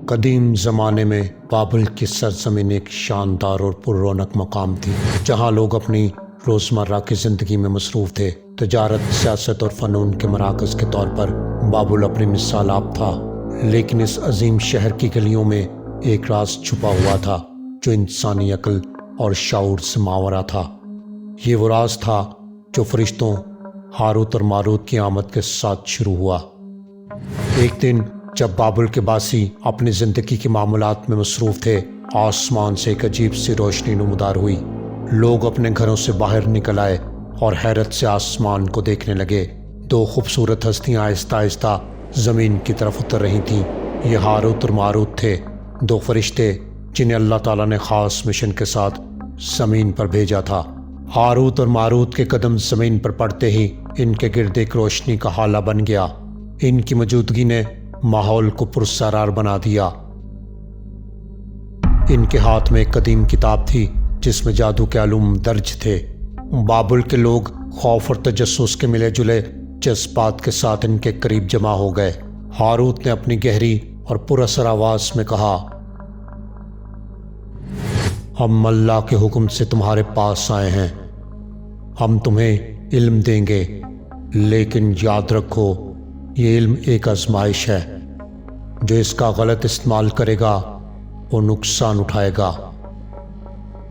قدیم زمانے میں بابل کی سرزمین ایک شاندار اور پر رونق مقام تھی، جہاں لوگ اپنی روزمرہ کی زندگی میں مصروف تھے۔ تجارت، سیاست اور فنون کے مراکز کے طور پر بابل اپنی مثال آپ تھا، لیکن اس عظیم شہر کی گلیوں میں ایک راز چھپا ہوا تھا جو انسانی عقل اور شعور سے ماورا تھا۔ یہ وہ راز تھا جو فرشتوں ہاروت اور ماروت کی آمد کے ساتھ شروع ہوا۔ ایک دن جب بابل کے باسی اپنی زندگی کے معاملات میں مصروف تھے، آسمان سے ایک عجیب سی روشنی نمودار ہوئی۔ لوگ اپنے گھروں سے باہر نکل آئے اور حیرت سے آسمان کو دیکھنے لگے۔ دو خوبصورت ہستیاں آہستہ آہستہ زمین کی طرف اتر رہی تھیں۔ یہ ہاروت اور ماروت تھے، دو فرشتے جنہیں اللہ تعالیٰ نے خاص مشن کے ساتھ زمین پر بھیجا تھا۔ ہاروت اور ماروت کے قدم زمین پر پڑتے ہی ان کے گرد ایک روشنی کا حالہ بن گیا۔ ان کی موجودگی نے ماحول کو پرسرار بنا دیا۔ ان کے ہاتھ میں ایک قدیم کتاب تھی جس میں جادو کے علوم درج تھے۔ بابل کے لوگ خوف اور تجسس کے ملے جلے جذبات کے ساتھ ان کے قریب جمع ہو گئے۔ ہاروت نے اپنی گہری اور پر اثر آواز میں کہا، ہم اللہ کے حکم سے تمہارے پاس آئے ہیں۔ ہم تمہیں علم دیں گے، لیکن یاد رکھو یہ علم ایک آزمائش ہے۔ جو اس کا غلط استعمال کرے گا وہ نقصان اٹھائے گا۔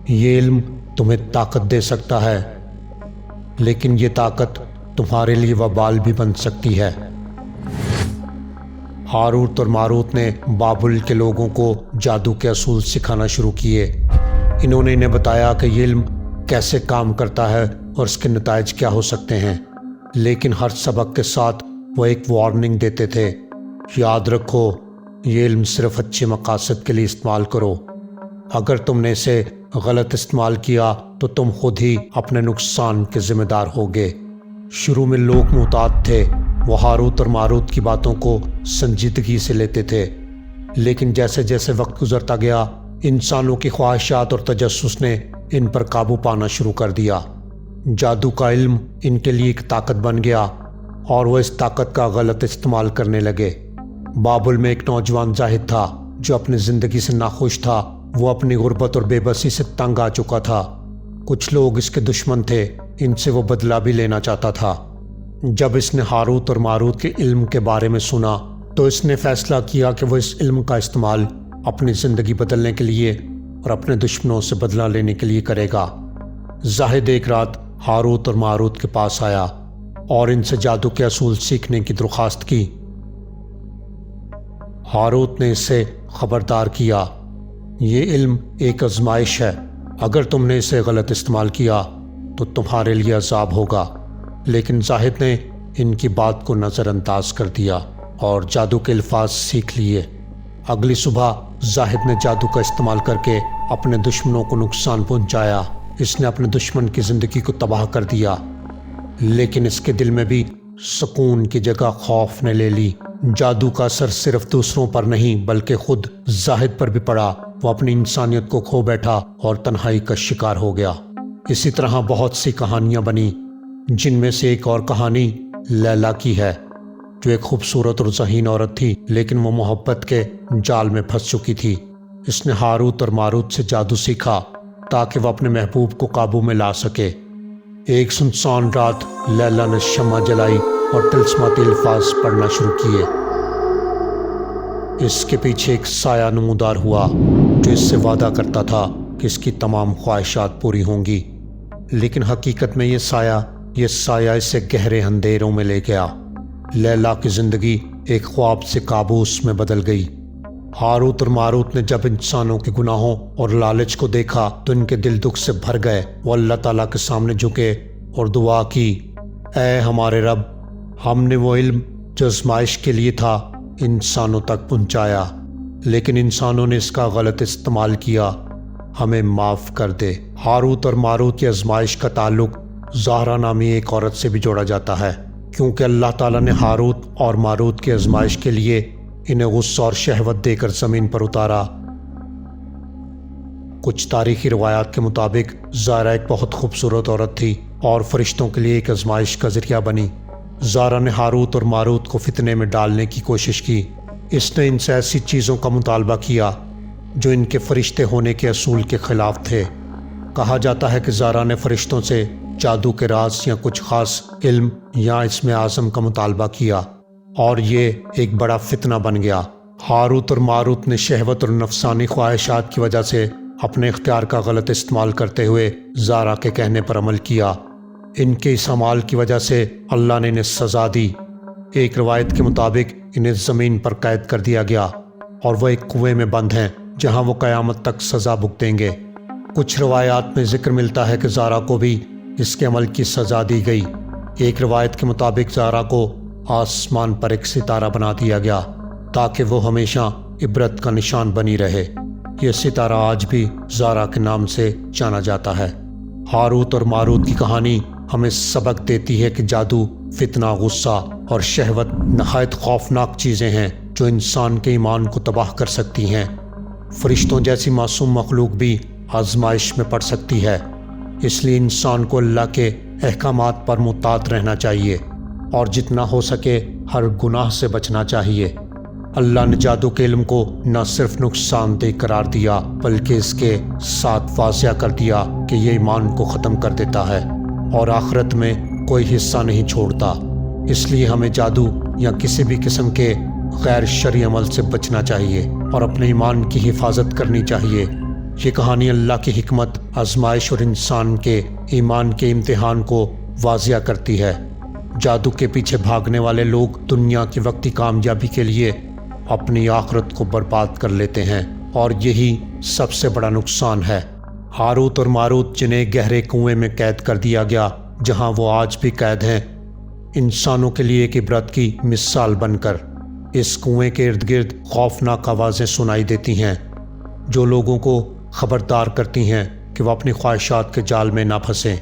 یہ علم تمہیں طاقت دے سکتا ہے، لیکن یہ طاقت تمہارے لیے وبال بھی بن سکتی ہے۔ ہاروت اور ماروت نے بابل کے لوگوں کو جادو کے اصول سکھانا شروع کیے۔ انہوں نے انہیں بتایا کہ یہ علم کیسے کام کرتا ہے اور اس کے نتائج کیا ہو سکتے ہیں، لیکن ہر سبق کے ساتھ وہ ایک وارننگ دیتے تھے، یاد رکھو یہ علم صرف اچھے مقاصد کے لیے استعمال کرو۔ اگر تم نے اسے غلط استعمال کیا تو تم خود ہی اپنے نقصان کے ذمہ دار ہوگے۔ شروع میں لوگ محتاط تھے، وہ ہاروت اور ماروت کی باتوں کو سنجیدگی سے لیتے تھے، لیکن جیسے جیسے وقت گزرتا گیا انسانوں کی خواہشات اور تجسس نے ان پر قابو پانا شروع کر دیا۔ جادو کا علم ان کے لیے ایک طاقت بن گیا اور وہ اس طاقت کا غلط استعمال کرنے لگے۔ بابل میں ایک نوجوان زاہد تھا جو اپنی زندگی سے ناخوش تھا۔ وہ اپنی غربت اور بے بسی سے تنگ آ چکا تھا۔ کچھ لوگ اس کے دشمن تھے، ان سے وہ بدلہ بھی لینا چاہتا تھا۔ جب اس نے ہاروت اور ماروت کے علم کے بارے میں سنا تو اس نے فیصلہ کیا کہ وہ اس علم کا استعمال اپنی زندگی بدلنے کے لیے اور اپنے دشمنوں سے بدلہ لینے کے لیے کرے گا۔ زاہد ایک رات ہاروت اور ماروت کے پاس آیا اور ان سے جادو کے اصول سیکھنے کی درخواست کی۔ ہاروت نے اسے خبردار کیا، یہ علم ایک آزمائش ہے، اگر تم نے اسے غلط استعمال کیا تو تمہارے لیے عذاب ہوگا۔ لیکن زاہد نے ان کی بات کو نظر انداز کر دیا اور جادو کے الفاظ سیکھ لیے۔ اگلی صبح زاہد نے جادو کا استعمال کر کے اپنے دشمنوں کو نقصان پہنچایا۔ اس نے اپنے دشمن کی زندگی کو تباہ کر دیا، لیکن اس کے دل میں بھی سکون کی جگہ خوف نے لے لی۔ جادو کا اثر صرف دوسروں پر نہیں بلکہ خود زاہد پر بھی پڑا۔ وہ اپنی انسانیت کو کھو بیٹھا اور تنہائی کا شکار ہو گیا۔ اسی طرح بہت سی کہانیاں بنی، جن میں سے ایک اور کہانی لیلا کی ہے، جو ایک خوبصورت اور ذہین عورت تھی، لیکن وہ محبت کے جال میں پھنس چکی تھی۔ اس نے ہاروت اور ماروت سے جادو سیکھا تاکہ وہ اپنے محبوب کو قابو میں لا سکے۔ ایک سنسان رات لیلا نے شمع جلائی اور طلسماتی الفاظ پڑھنا شروع کیے۔ اس کے پیچھے ایک سایہ نمودار ہوا جو اس سے وعدہ کرتا تھا کہ اس کی تمام خواہشات پوری ہوں گی، لیکن حقیقت میں یہ سایہ اسے گہرے اندھیروں میں لے گیا۔ لیلا کی زندگی ایک خواب سے کابوس میں بدل گئی۔ ہاروت اور ماروت نے جب انسانوں کے گناہوں اور لالچ کو دیکھا تو ان کے دل دکھ سے بھر گئے۔ وہ اللہ تعالیٰ کے سامنے جھکے اور دعا کی، اے ہمارے رب، ہم نے وہ علم جو آزمائش کے لیے تھا انسانوں تک پہنچایا، لیکن انسانوں نے اس کا غلط استعمال کیا، ہمیں معاف کر دے۔ ہاروت اور ماروت کی آزمائش کا تعلق زہرا نامی ایک عورت سے بھی جوڑا جاتا ہے، کیونکہ اللہ تعالیٰ نے ہاروت اور ماروت کی آزمائش کے لیے انہیں غصہ اور شہوت دے کر زمین پر اتارا۔ کچھ تاریخی روایات کے مطابق زہرا ایک بہت خوبصورت عورت تھی اور فرشتوں کے لیے ایک آزمائش کا ذریعہ بنی۔ زہرا نے ہاروت اور ماروت کو فتنے میں ڈالنے کی کوشش کی، اس نے ان سے ایسی چیزوں کا مطالبہ کیا جو ان کے فرشتے ہونے کے اصول کے خلاف تھے۔ کہا جاتا ہے کہ زارا نے فرشتوں سے جادو کے راز یا کچھ خاص علم یا اسم اعظم کا مطالبہ کیا اور یہ ایک بڑا فتنہ بن گیا۔ ہاروت اور ماروت نے شہوت اور نفسانی خواہشات کی وجہ سے اپنے اختیار کا غلط استعمال کرتے ہوئے زارا کے کہنے پر عمل کیا۔ ان کے اس عمال کی وجہ سے اللہ نے انہیں سزا دی۔ ایک روایت کے مطابق انہیں زمین پر قید کر دیا گیا اور وہ ایک کنویں میں بند ہیں جہاں وہ قیامت تک سزا بھگتیں گے۔ کچھ روایات میں ذکر ملتا ہے کہ زارا کو بھی اس کے عمل کی سزا دی گئی۔ ایک روایت کے مطابق زارا کو آسمان پر ایک ستارہ بنا دیا گیا تاکہ وہ ہمیشہ عبرت کا نشان بنی رہے۔ یہ ستارہ آج بھی زارا کے نام سے جانا جاتا ہے۔ ہاروت اور ماروت کی کہانی ہمیں سبق دیتی ہے کہ جادو، فتنہ، غصہ اور شہوت نہایت خوفناک چیزیں ہیں جو انسان کے ایمان کو تباہ کر سکتی ہیں۔ فرشتوں جیسی معصوم مخلوق بھی آزمائش میں پڑ سکتی ہے، اس لیے انسان کو اللہ کے احکامات پر مطاعت رہنا چاہیے اور جتنا ہو سکے ہر گناہ سے بچنا چاہیے۔ اللہ نے جادو کے علم کو نہ صرف نقصان دہ قرار دیا بلکہ اس کے ساتھ واضح کر دیا کہ یہ ایمان کو ختم کر دیتا ہے اور آخرت میں کوئی حصہ نہیں چھوڑتا۔ اس لیے ہمیں جادو یا کسی بھی قسم کے غیر شرعی عمل سے بچنا چاہیے اور اپنے ایمان کی حفاظت کرنی چاہیے۔ یہ کہانی اللہ کی حکمت، آزمائش اور انسان کے ایمان کے امتحان کو واضح کرتی ہے۔ جادو کے پیچھے بھاگنے والے لوگ دنیا کی وقتی کامیابی کے لیے اپنی آخرت کو برباد کر لیتے ہیں اور یہی سب سے بڑا نقصان ہے۔ ہاروت اور ماروت جنہیں گہرے کنویں میں قید کر دیا گیا جہاں وہ آج بھی قید ہیں، انسانوں کے لیے ایک عبرت کی مثال بن کر اس کنویں کے ارد گرد خوفناک آوازیں سنائی دیتی ہیں جو لوگوں کو خبردار کرتی ہیں کہ وہ اپنی خواہشات کے جال میں نہ پھنسیں۔